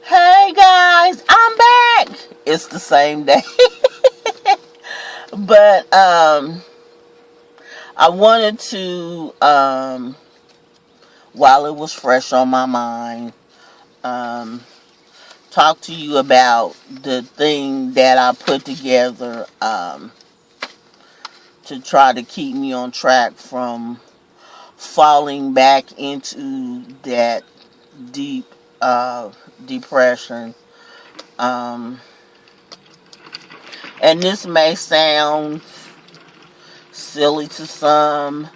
Hey guys, I'm back. It's the same day. But I wanted to while it was fresh on my mind, um talk to you about the thing that I put together to try to keep me on track from falling back into that deep depression. Um and this may sound silly to some,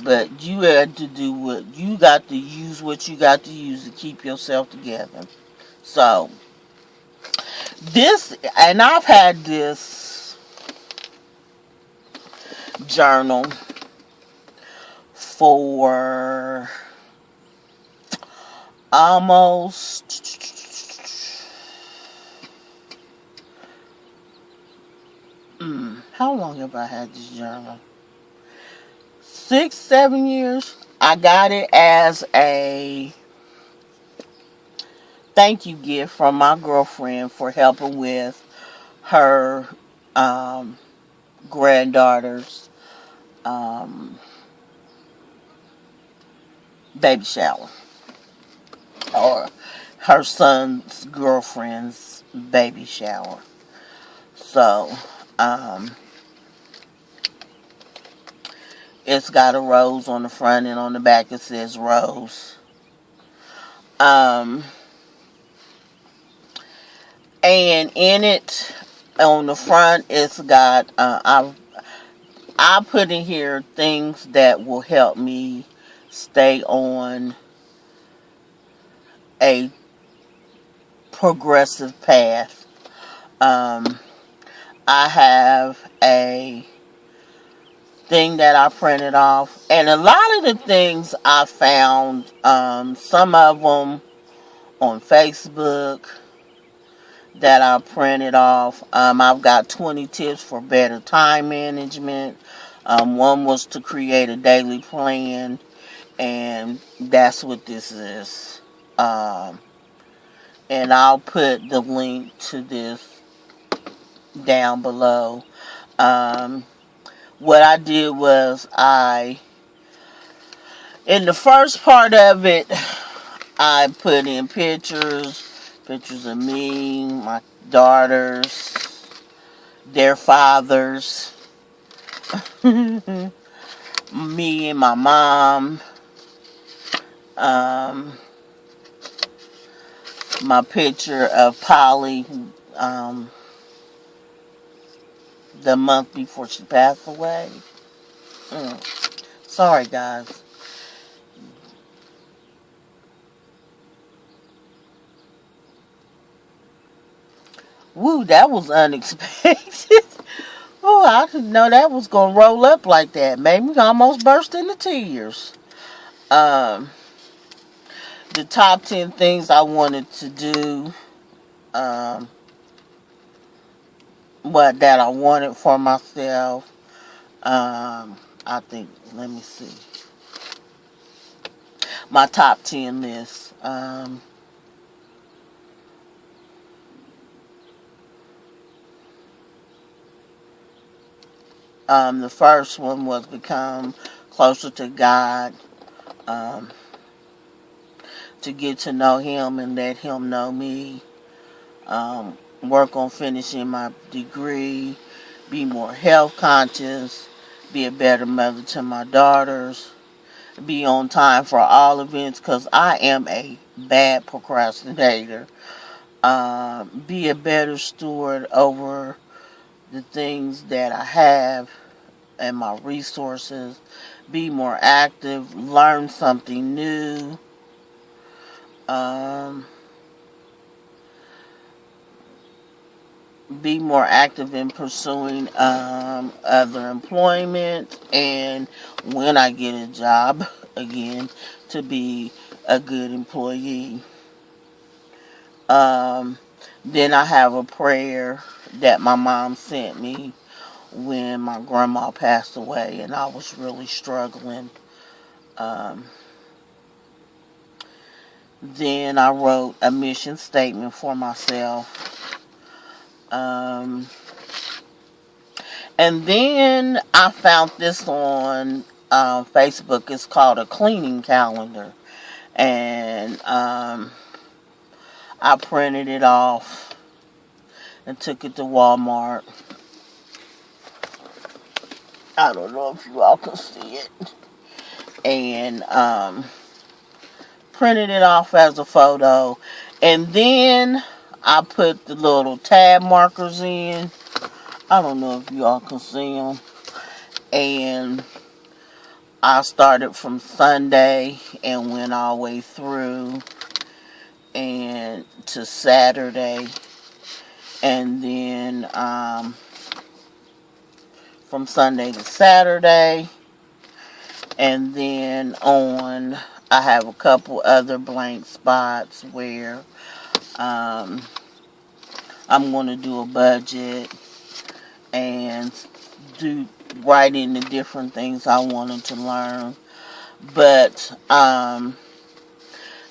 but you had to do what you got to use, what you got to use to keep yourself together. So, this, and I've had this journal for almost, how long have I had this journal? 6, 7 years. I got it as a thank you gift from my girlfriend for helping with her um, granddaughter's um, baby shower, or her son's girlfriend's baby shower. So um, it's got a rose on the front, and on the back it says Rose. Um, and in it, on the front, it's got I put in here things that will help me stay on a progressive path. Um, I have a thing that I printed off, and a lot of the things I found, some of them on Facebook that I printed off. I've got 20 tips for better time management. One was to create a daily plan, and that's what this is. Um, and I'll put the link to this down below. Um, what I did was in the first part of it, I put in pictures of me, my daughters, their fathers, me and my mom, um, my picture of Polly, um, the month before she passed away. Sorry, guys. Woo, that was unexpected. Oh, I didn't know that was gonna roll up like that. Made me almost burst into tears. Um, the top 10 things I wanted to do, um, what that I wanted for myself. I think, let me see. My top 10 list. The first one was become closer to God, um, to get to know Him and let Him know me. Work on finishing my degree, be more health conscious, be a better mother to my daughters, be on time for all events because I am a bad procrastinator. Be a better steward over the things that I have and my resources. Be more active, learn something new. Um, be more active in pursuing other employment, and when I get a job again, to be a good employee. Um, then I have a prayer that my mom sent me when my grandma passed away and I was really struggling. Um, Then I wrote a mission statement for myself. And then I found this on Facebook. It's called a cleaning calendar. And I printed it off and took it to Walmart. I don't know if you all can see it. And printed it off as a photo. And then I put the little tab markers in. I don't know if you all can see them. And I started from Sunday and went all the way through and to Saturday. And then from Sunday to Saturday. And then I have a couple other blank spots where I'm going to do a budget and write in the different things I wanted to learn. But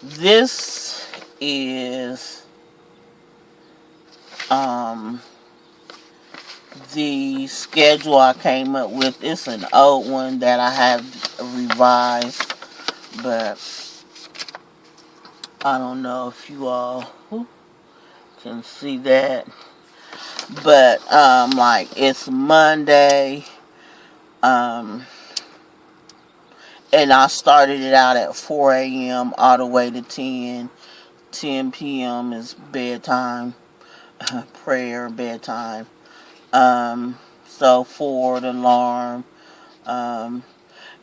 this is the schedule I came up with. It's an old one that I have revised, but I don't know if you all can see that. But like it's Monday, and I started it out at 4 a.m. all the way to 10 p.m. is bedtime, prayer, bedtime. So for the alarm,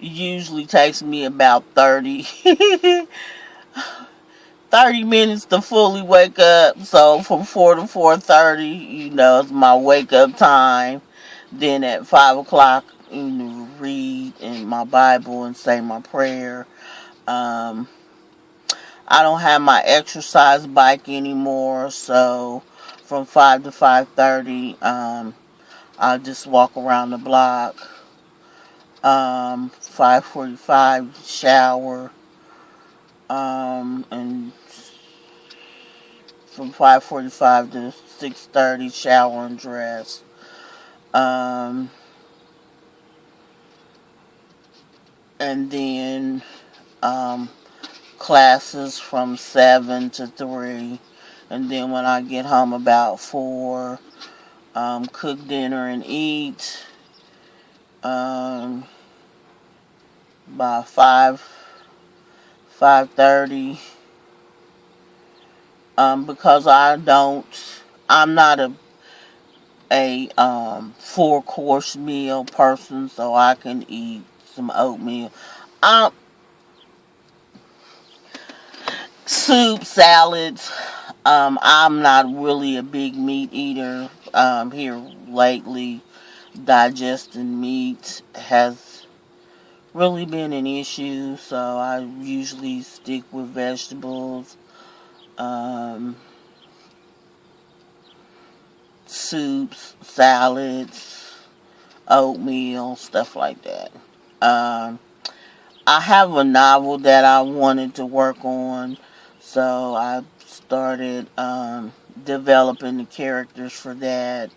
usually takes me about 30 minutes to fully wake up. So from 4 to 4:30, is my wake up time. Then at 5 o'clock, read in my Bible and say my prayer. I don't have my exercise bike anymore, so from 5 to 5:30, I'll just walk around the block. 5:45 shower, and from 5:45 to 6:30 shower and dress. And then classes from 7 to 3. And then when I get home about 4, cook dinner and eat. By 5:30. Because I'm not a 4-course meal person, so I can eat some oatmeal. Soup, salads. I'm not really a big meat eater. Here lately, digesting meat has really been an issue, so I usually stick with vegetables, soups, salads, oatmeal, stuff like that. I have a novel that I wanted to work on, so I started developing the characters for that.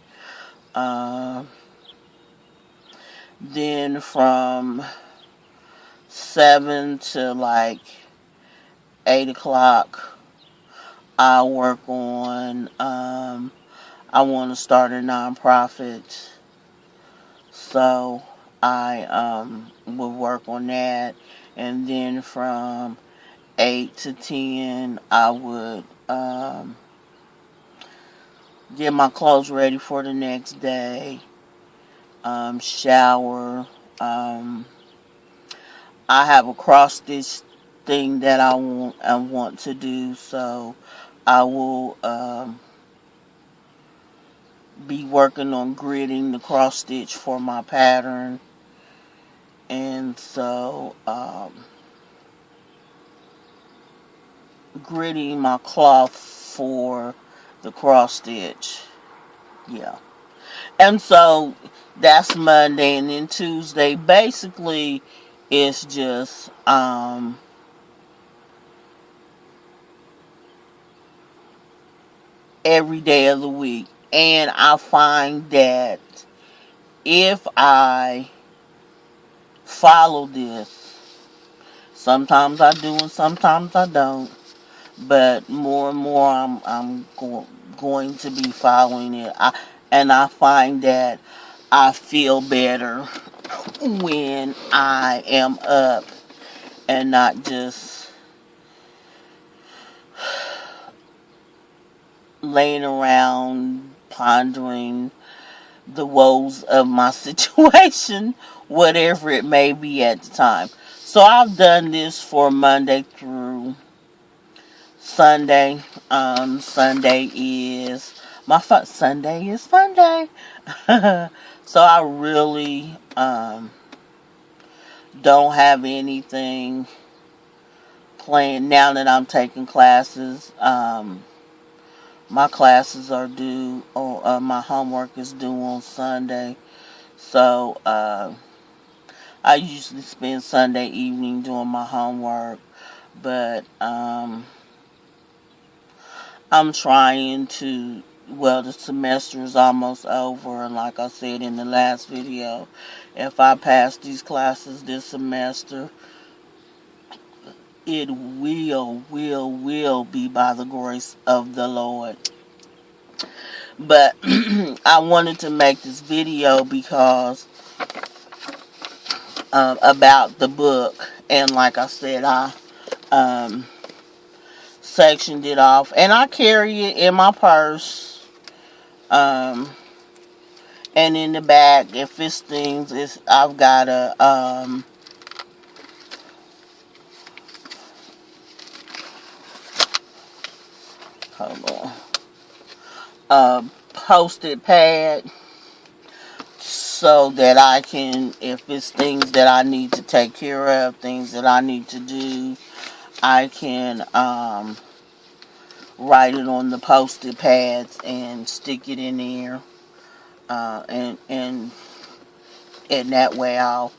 Then from 7 to like 8 o'clock, I work on, I want to start a nonprofit. So I would work on that. And then from 8 to 10, I would get my clothes ready for the next day. Shower. I have a cross stitch thing that I want to do, so I will be working on gridding the cross stitch for my pattern. And so gridding my cloth for the cross stitch. Yeah. And so that's Monday. And then Tuesday basically is just every day of the week. And I find that if I follow this, sometimes I do and sometimes I don't, but more and more I'm going to be following it. And I find that I feel better when I am up and not just laying around pondering the woes of my situation, whatever it may be at the time. So I've done this for Monday through Sunday. Sunday is Sunday is fun day. So I really don't have anything planned now that I'm taking classes. My classes are due, or my homework is due on Sunday. So I usually spend Sunday evening doing my homework, but I'm trying to, well, the semester is almost over, and like I said in the last video, if I pass these classes this semester, it will be by the grace of the Lord. But I wanted to make this video because about the book, and like I said, I sectioned it off, and I carry it in my purse, and in the back, if it's things, I've got a hold on, a post-it pad, so that I can, if it's things that I need to take care of, things that I need to do, I can write it on the post-it pads and stick it in there, and that way I'll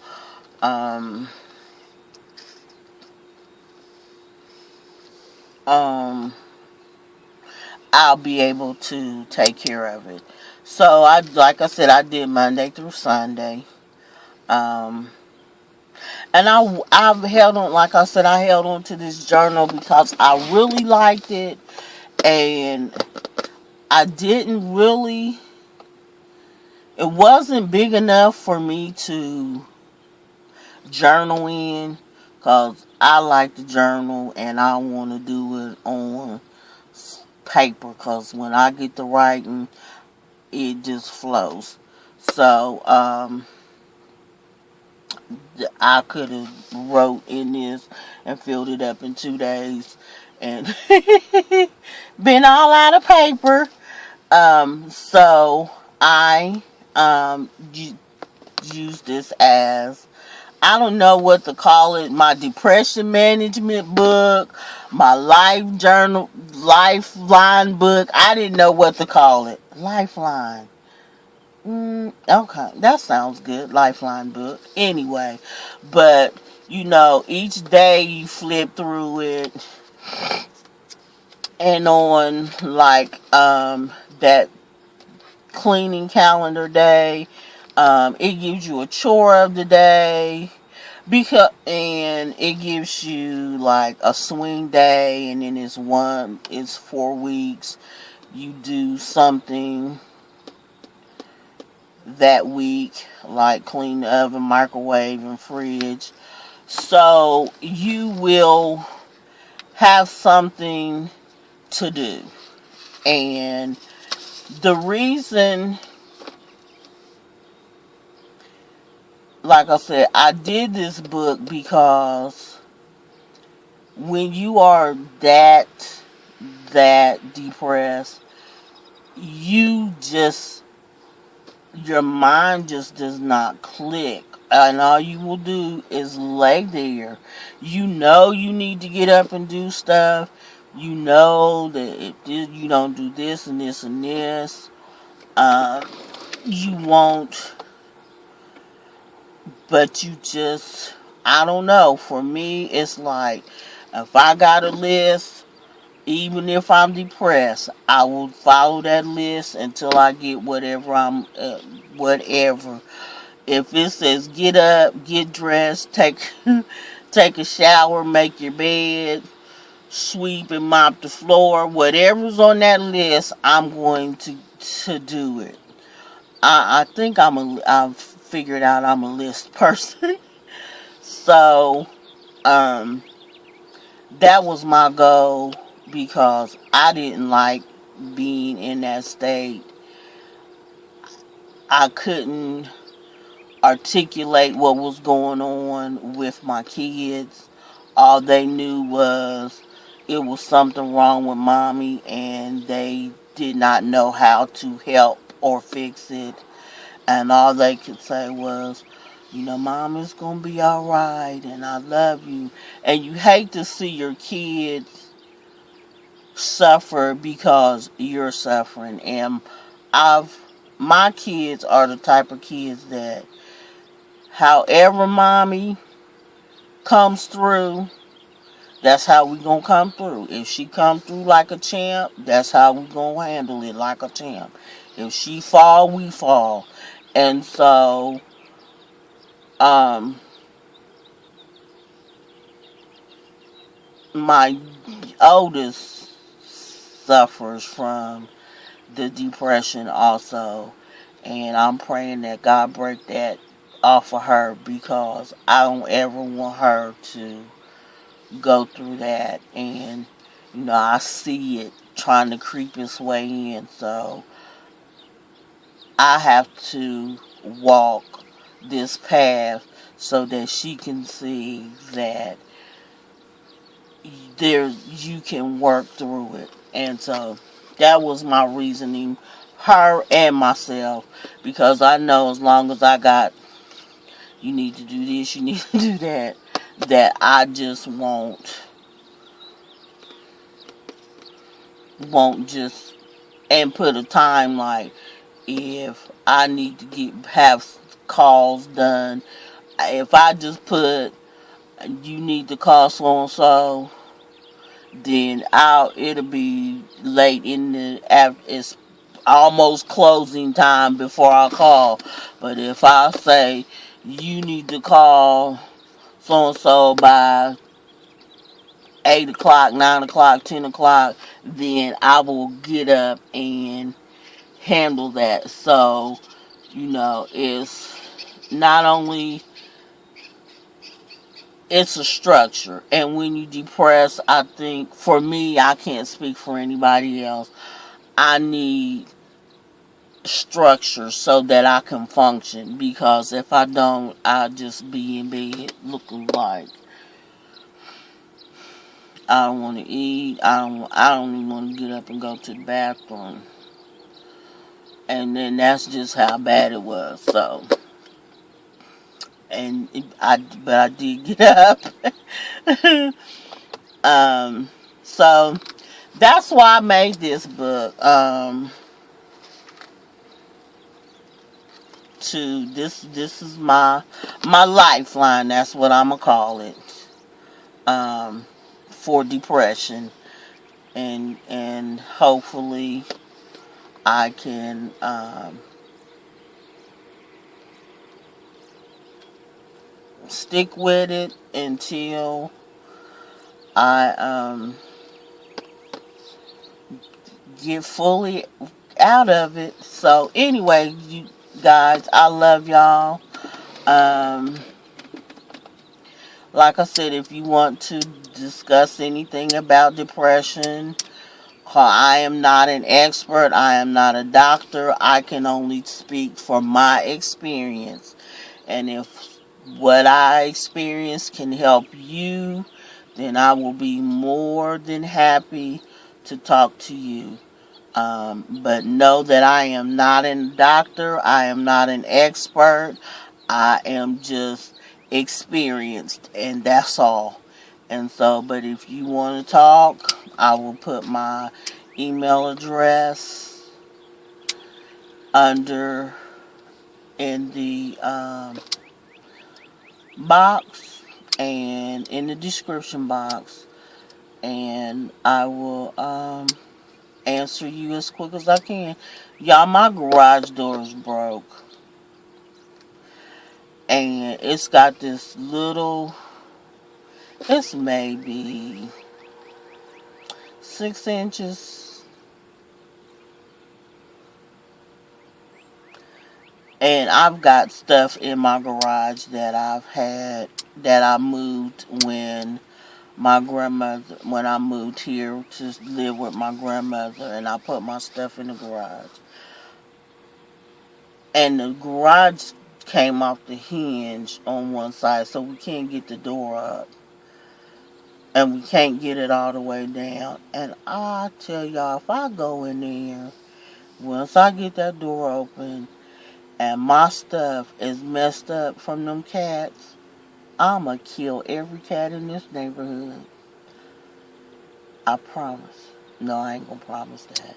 be able to take care of it. So like I said, I did Monday through Sunday. And I've held on, like I said, I held on to this journal because I really liked it, and I didn't really, it wasn't big enough for me to journal in, because I like to journal and I want to do it on paper, because when I get to writing, it just flows. So I could have wrote in this and filled it up in 2 days and been all out of paper. So I use this as, I don't know what to call it, my depression management book, my lifeline book. I didn't know what to call it. Lifeline. Okay, that sounds good. Lifeline book. Anyway, but each day you flip through it, and on like that cleaning calendar day, it gives you a chore of the day, and it gives you like a swing day, and then it's 4 weeks. You do something that week, like clean the oven, microwave, and fridge. So you will have something to do. And the reason, like I said, I did this book because when you are that depressed, your mind just does not click, and all you will do is lay there. You need to get up and do stuff. You know that if you don't do this and this and this, you won't. But you just, I don't know. For me, it's like, if I got a list, Even if I'm depressed, I will follow that list until I get whatever. If it says get up, get dressed, take a shower, make your bed, sweep and mop the floor, whatever's on that list, I'm going to do it. I think I've figured out I'm a list person. So, um, that was my goal because I didn't like being in that state. I couldn't articulate what was going on with my kids. All they knew was it was something wrong with mommy, and they did not know how to help or fix it. And all they could say was, Mom is going to be all right, and I love you. And you hate to see your kids suffer because you're suffering. And my kids are the type of kids that however mommy comes through, that's how we gonna come through. If she come through like a champ, that's how we gonna handle it, like a champ. If she fall, we fall. And so, my oldest suffers from the depression also. And I'm praying that God break that off of her because I don't ever want her to go through that. And, I see it trying to creep its way in. So I have to walk this path so that she can see that you can work through it. And so that was my reasoning, her and myself, because I know as long as I got, you need to do this, you need to do that I just won't just, and put a time, like if I need to have calls done, if I just put you need to call so and so, then it'll be late in it's almost closing time before I call. But if I say you need to call so and so by 8 o'clock, 9 o'clock, 10 o'clock, then I will get up and handle that. So, it's not only, it's a structure. And when you depress, I think, for me, I can't speak for anybody else, I need structure so that I can function. Because if I don't, I'll just be in bed looking like I don't want to eat. I don't even want to get up and go to the bathroom. And then that's just how bad it was. So, but I did get up. So that's why I made this book. This is my lifeline. That's what I'm gonna call it. For depression, and hopefully I can stick with it until I get fully out of it. So anyway, you guys, I love y'all. Like I said, if you want to discuss anything about depression, I am not an expert. I am not a doctor. I can only speak from my experience. And if what I experience can help you, then I will be more than happy to talk to you. But know that I am not a doctor. I am not an expert. I am just experienced, and that's all. And so, but if you want to talk, I will put my email address under in the box and in the description box. and I will answer you as quick as I can. Y'all, my garage door is broke, and it's got this little. It's maybe 6 inches, and I've got stuff in my garage that I moved when I moved here to live with my grandmother, and I put my stuff in the garage. And the garage came off the hinge on one side, so we can't get the door up. And we can't get it all the way down. And I tell y'all, if I go in there, once I get that door open, and my stuff is messed up from them cats, I'ma kill every cat in this neighborhood. I promise. No, I ain't gonna promise that.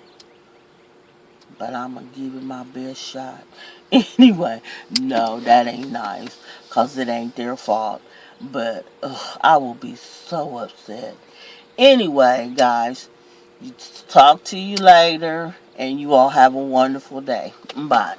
But I'm gonna give it my best shot. Anyway, no, that ain't nice. Cause it ain't their fault. But I will be so upset. Anyway, guys, talk to you later. And you all have a wonderful day. Bye.